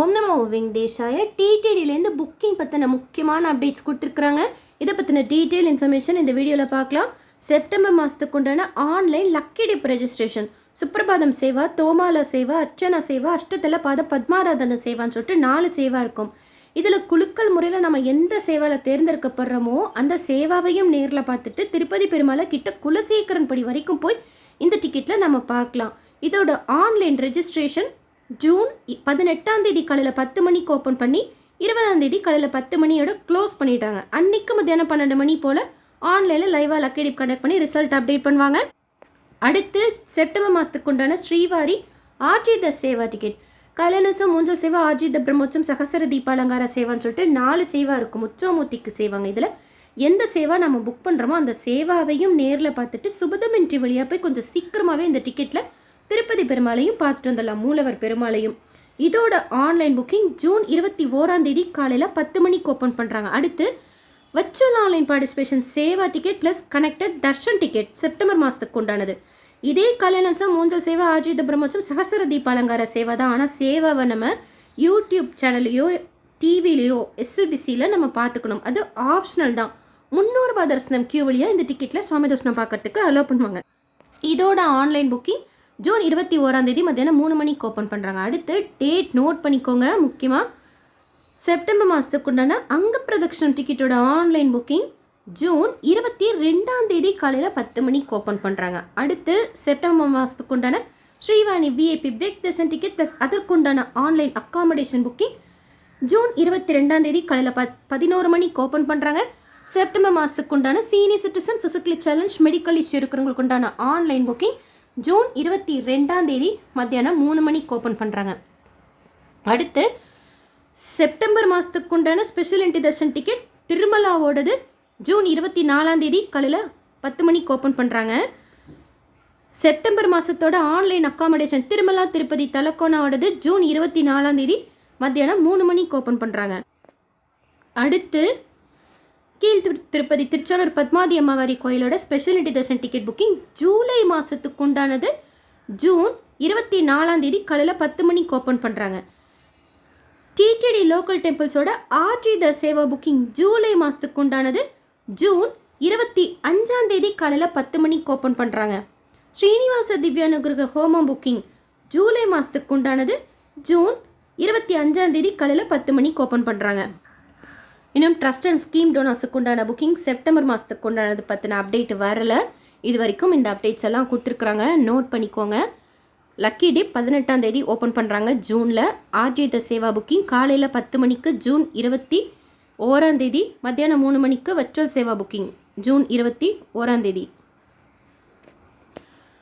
ஓம் நமோ வெங்கடேஷாய. டிடிடிலேருந்து புக்கிங் பற்றின முக்கியமான அப்டேட்ஸ் கொடுத்துருக்குறாங்க. இதை பற்றின டீட்டெயில் இன்ஃபர்மேஷன் இந்த வீடியோவில் பார்க்கலாம். செப்டம்பர் மாதத்துக்கு உண்டான online lucky dip registration, Suprabhatam seva, Thomala seva, Archana seva, Ashtadala Pada Padmaradhana சேவான்னு சொல்லிட்டு 4 சேவா இருக்கும். இதில் குலுக்கல் முறையில் நம்ம எந்த சேவாவில் தேர்ந்தெடுக்கப்படுறோமோ அந்த சேவாவையும் நேரில் பார்த்துட்டு திருப்பதி பெருமாளை கிட்ட குலசேகரன் படி வரைக்கும் போய் இந்த டிக்கெட்டில் நம்ம பார்க்கலாம். இதோட ஆன்லைன் ரெஜிஸ்ட்ரேஷன் ஜூன் 18 காலையில் 10 மணிக்கு ஓப்பன் பண்ணி 20 காலையில் 10 மணியோட க்ளோஸ் பண்ணிட்டாங்க. அன்னைக்கு மத்தியானம் 12 மணி போல் ஆன்லைனில் லைவாக லக்கி டிப் கண்டக்ட் பண்ணி ரிசல்ட் அப்டேட் பண்ணுவாங்க. அடுத்து செப்டம்பர் மாதத்துக்கு உண்டான ஸ்ரீவாரி ஆர்ஜித சேவா டிக்கெட், கல்யாணோத்சவம், மூஞ்சல் சேவா, ஆர்ஜித பிரம்மோற்சவம், சகசர தீபாலங்கார சேவான்னு சொல்லிட்டு 4 சேவா இருக்கும். உற்சவமூர்த்திக்கு சேவாங்க. இதில் எந்த சேவா நம்ம புக் பண்ணுறோமோ அந்த சேவாவையும் நேரில் பார்த்துட்டு சுபதமென்ட்ரி வழியாக போய் கொஞ்சம் சீக்கிரமாகவே இந்த டிக்கெட்டில் திருப்பதி பெருமாளையும் பார்த்துட்டு வந்துடலாம், மூலவர் பெருமாளையும். இதோட ஆன்லைன் புக்கிங் ஜூன் 21 காலையில் 10 மணிக்கு ஓப்பன் பண்ணுறாங்க. அடுத்து virtual online participation Seva ticket plus connected Darshan ticket September மாதத்துக்கு உண்டானது. இதே கல்யாணோத்சவம், மூஞ்சல் சேவா, ஆர்ஜித பிரம்மோற்சவம், சகசர தீபாலங்கார சேவா தான். ஆனால் சேவாவை நம்ம யூடியூப் சேனல்லையோ டிவிலையோ எஸ்பிசியில் நம்ம பார்த்துக்கணும். அது ஆப்ஷனல் தான். 300 ரூபாய் தரிசனம் கியூ வழியாக இந்த டிக்கெட்டில் சுவாமி தரிசனம் பார்க்கறதுக்கு அலோவ் பண்ணுவாங்க. இதோட ஆன்லைன் புக்கிங் ஜூன் 21 மத்தியானம் 3 மணிக்கு ஓப்பன் பண்ணுறாங்க. அடுத்து டேட் நோட் பண்ணிக்கோங்க. முக்கியமாக செப்டம்பர் மாதத்துக்கு உண்டான அங்க பிரதட்சணம் டிக்கெட்டோட ஆன்லைன் புக்கிங் ஜூன் 22 காலையில் 10 மணிக்கு ஓப்பன் பண்ணுறாங்க. அடுத்து செப்டம்பர் மாதத்துக்கு உண்டான Srivani VIP break Darshan ticket plus அதற்குண்டான ஆன்லைன் அக்காமடேஷன் புக்கிங் ஜூன் 22 காலையில் 11 மணிக்கு ஓப்பன் பண்ணுறாங்க. செப்டம்பர் மாதத்துக்கு உண்டான senior citizen physically challenge medical issue இருக்கிறவங்களுக்கு உண்டான ஆன்லைன் புக்கிங் ஜூன் 22 மத்தியானம் 3 மணிக்கு ஓப்பன் பண்ணுறாங்க. அடுத்து செப்டம்பர் மாதத்துக்கு உண்டான ஸ்பெஷல் என்ட்ரி தர்ஷன் டிக்கெட் திருமலாவோடது ஜூன் 24 காலையில் 10 மணிக்கு ஓப்பன் பண்ணுறாங்க. செப்டம்பர் மாதத்தோட ஆன்லைன் அக்காமடேஷன் திருமலா திருப்பதி தலக்கோனாவோடது ஜூன் 24 மத்தியானம் 3 மணிக்கு ஓப்பன் பண்ணுறாங்க. அடுத்து கீழ் திருப்பதி திருச்சானூர் பத்மாதி அம்மாவாரி கோயிலோட special entry darshan ticket booking July மாதத்துக்கு உண்டானது ஜூன் 24 காலையில் 10 மணிக்கு ஓப்பன் பண்ணுறாங்க. டிடிடி லோக்கல் டெம்பிள்ஸோட ஆர்ஜித சேவா புக்கிங் ஜூலை மாதத்துக்கு உண்டானது ஜூன் 25 காலையில் 10 மணிக்கு ஓப்பன் பண்ணுறாங்க. ஸ்ரீனிவாச திவ்யானுகிரக ஹோமம் புக்கிங் ஜூலை மாதத்துக்கு உண்டானது ஜூன் 25 காலையில் 10 மணிக்கு ஓப்பன் பண்ணுறாங்க. இன்னும் ட்ரஸ்ட் அண்ட் ஸ்கீம் டோனர்ஸுக்கு உண்டான புக்கிங் செப்டம்பர் மாதத்துக்கு உண்டானது பற்றின அப்டேட் வரல. இது வரைக்கும் இந்த அப்டேட்ஸ் எல்லாம் கொடுத்துருக்குறாங்க, நோட் பண்ணிக்கோங்க. லக்கி டிப் 18 ஓப்பன் பண்ணுறாங்க ஜூனில். ஆர்ஜித சேவா புக்கிங் காலையில் 10 மணிக்கு ஜூன் 21 மத்தியானம் 3 மணிக்கு வர்ச்சுவல் சேவா புக்கிங் ஜூன் 21.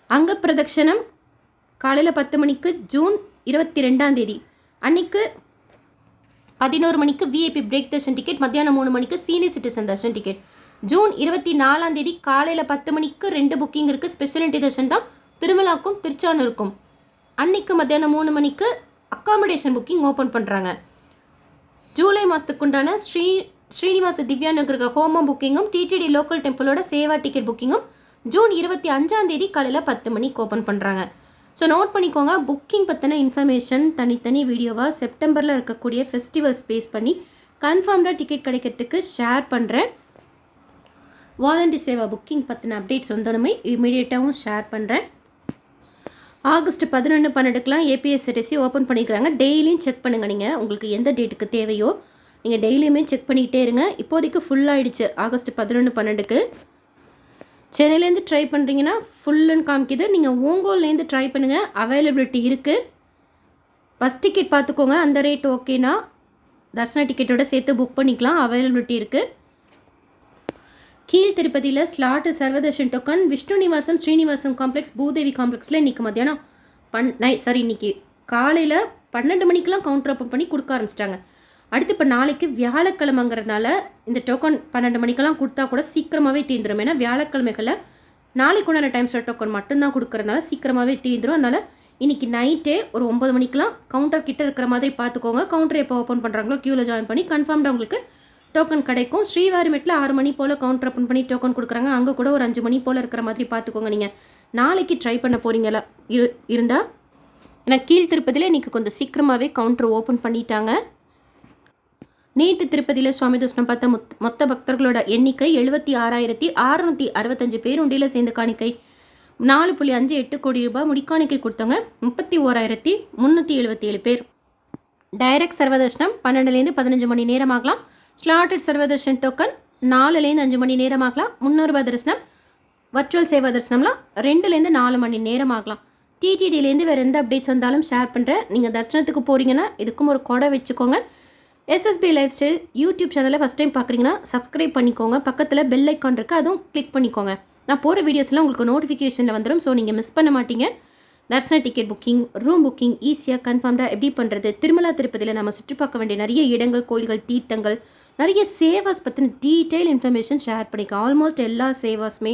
அங்க பிரதட்சணம் காலையில் 10 மணிக்கு ஜூன் 22 அன்னைக்கு 11 மணிக்கு விஐபி பிரேக் தர்ஷன் டிக்கெட், மத்தியானம் 3 மணிக்கு senior citizen Darshan ticket. June 24 காலையில் 10 மணிக்கு 2 புக்கிங் இருக்குது. ஸ்பெஷல் என்ட்ரி தர்ஷன் தான் திருமலாக்கும் திருச்சானூருக்கும். அன்னைக்கு மத்தியானம் 3 மணிக்கு அக்காமடேஷன் புக்கிங் ஓப்பன் பண்ணுறாங்க. ஜூலை மாதத்துக்கு உண்டான ஸ்ரீனிவாச திவ்யானுகிரக ஹோமம் புக்கிங்கும் டிடிடி லோக்கல் டெம்பிளோட சேவா டிக்கெட் புக்கிங்கும் ஜூன் 25 காலையில் 10 மணிக்கு ஓப்பன் பண்ணுறாங்க. ஸோ நோட் பண்ணிக்கோங்க. புக்கிங் பற்றின இன்ஃபர்மேஷன் தனித்தனி வீடியோவாக செப்டம்பரில் இருக்கக்கூடிய ஃபெஸ்டிவல்ஸ் பேஸ் பண்ணி கன்ஃபார்ம்டாக டிக்கெட் கிடைக்கிறதுக்கு ஷேர் பண்ணுறேன். வாலண்டி சேவா புக்கிங் பற்றின அப்டேட்ஸ் வந்தோடனே இமீடியட்டாகவும் ஷேர் பண்ணுறேன். ஆகஸ்ட் 11-12 ஏபிஎஸ்சிடிசி ஓப்பன் பண்ணிக்கிறாங்க. டெய்லியும் செக் பண்ணுங்கள். நீங்கள் உங்களுக்கு எந்த டேட்டுக்கு தேவையோ நீங்கள் டெய்லியுமே செக் பண்ணிக்கிட்டே இருங்க. இப்போதைக்கு ஃபுல்லாகிடுச்சு. ஆகஸ்ட் 11-12 சென்னையிலேருந்து ட்ரை பண்ணுறீங்கன்னா ஃபுல்லுன்னு காமிக்குது. நீங்கள் ஓங்கோல்லேருந்து ட்ரை பண்ணுங்கள், அவைலபிலிட்டி இருக்குது. பஸ் டிக்கெட் பார்த்துக்கோங்க. அந்த ரேட் ஓகேனா தர்சன டிக்கெட்டோட சேர்த்து புக் பண்ணிக்கலாம், அவைலபிலிட்டி இருக்குது. கீழ் திருப்பதியில் slot Sarvadarshan token Vishnu Nivasam Srinivasam complex Bhudevi காம்ப்ளெக்ஸில் இன்றைக்கி மத்தியானம் இன்றைக்கி காலையில் 12 மணிக்கெலாம் கவுண்டர் ஓப்பன் பண்ணி கொடுக்க ஆரம்பிச்சிட்டாங்க. அடுத்து இப்போ நாளைக்கு வியாழக்கிழமைங்கிறதுனால இந்த டோக்கன் 12 மணிக்கெல்லாம் கொடுத்தா கூட சீக்கிரமாகவே தீர்ந்துடும். ஏன்னா வியாழக்கிழமைகளில் நாளைக்கு உண்டான டைம் ஸ்லாட் டோக்கன் மட்டும்தான் கொடுக்கறதுனால சீக்கிரமாகவே தீர்ந்துடும். அதனால் இன்றைக்கி நைட்டே ஒரு 9 மணிக்கெலாம் கவுண்டர் கிட்ட இருக்கிற மாதிரி பார்த்துக்கோங்க. கவுண்டர் எப்போ ஓப்பன் பண்ணுறாங்களோ க்யூவில் ஜாயின் பண்ணி கன்ஃபார்ம்டாக உங்களுக்கு டோக்கன் கிடைக்கும். ஸ்ரீவாரிமெட்டில் 6 மணி போல் கவுண்டர் ஓப்பன் பண்ணி டோக்கன் கொடுக்குறாங்க. அங்கே கூட ஒரு 5 மணி போல் இருக்கிற மாதிரி பார்த்துக்கோங்க. நீங்கள் நாளைக்கு ட்ரை பண்ண போகிறீங்களா இருந்தால் ஏன்னா கீழ் திருப்பதியில் இன்றைக்கி கொஞ்சம் சீக்கிரமாகவே கவுண்டர் ஓப்பன் பண்ணிட்டாங்க. நேற்று திருப்பதியில் சுவாமி தரிசனம் பார்த்த மொத்த பக்தர்களோட எண்ணிக்கை 76,665 பேர் உண்டியில் சேர்ந்து காணிக்கை 4.58 கோடி ரூபாய் முடிக்காணிக்கை கொடுத்தவங்க 31,377 பேர். டைரக்ட் சர்வதர்ஷனம் 12லேருந்து 15 மணி நேரம் ஆகலாம். ஸ்லாட்டட் சர்வதர்ஷன் டோக்கன் 4லேருந்து 5 மணி நேரம் ஆகலாம். 300 ரூபாய் தரிசனம் வர்ச்சுவல் சேவா தரிசனம்லாம் 2லேருந்து 4 மணி நேரம் ஆகலாம். டிடிடிலேருந்து வேறு எந்த அப்டேட்ஸ் வந்தாலும் ஷேர் பண்ணுறேன். நீங்கள் தரிசனத்துக்கு போகிறீங்கன்னா இதுக்கும் ஒரு கொடை வச்சுக்கோங்க. எஸ்எஸ்பி லைஃப் ஸ்டைல் யூடியூப் சேனலை ஃபஸ்ட் டைம் பார்க்குறீங்கன்னா சப்ஸ்கிரைப் பண்ணிக்கோங்க. பக்கத்தில் பெல் ஐக்கான் இருக்குது, அதுவும் கிளிக் பண்ணிக்கோங்க. நான் போகிற வீடியோஸ்லாம் உங்களுக்கு நோட்டிஃபிகேஷனில் வந்துடும். ஸோ நீங்கள் மிஸ் பண்ண மாட்டீங்க. தரிசன டிக்கெட் புக்கிங், ரூம் புக்கிங் ஈஸியாக கன்ஃபார்ம்டாக எப்படி பண்ணுறது, திருமலா திருப்பதியில் நம்ம சுற்றி பார்க்க வேண்டிய நிறைய இடங்கள், கோயில்கள், தீர்த்தங்கள், நிறைய சேவாஸ் பற்றின டீட்டெயில் இன்ஃபர்மேஷன் ஷேர் பண்ணிக்கலாம். ஆல்மோஸ்ட் எல்லா சேவாஸுமே.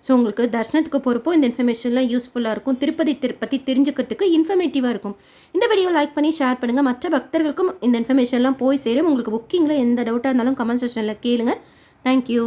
ஸோ உங்களுக்கு தரிசனத்துக்கு போகிறப்போ இந்த இன்ஃபர்மேஷன்லாம் யூஸ்ஃபுல்லாக இருக்கும். திருப்பதி பற்றி தெரிஞ்சுக்கிறதுக்கு இன்ஃபர்மேட்டிவாக இருக்கும். இந்த வீடியோ லைக் பண்ணி ஷேர் பண்ணுங்கள். மற்ற பக்தர்களுக்கும் இந்த இன்ஃபர்மேஷன்லாம் போய் சேரும். உங்களுக்கு புக்கிங்கில் எந்த டவுட்டாக இருந்தாலும் கமெண்ட் செக்ஷனில் கேளுங்க. தேங்க்யூ.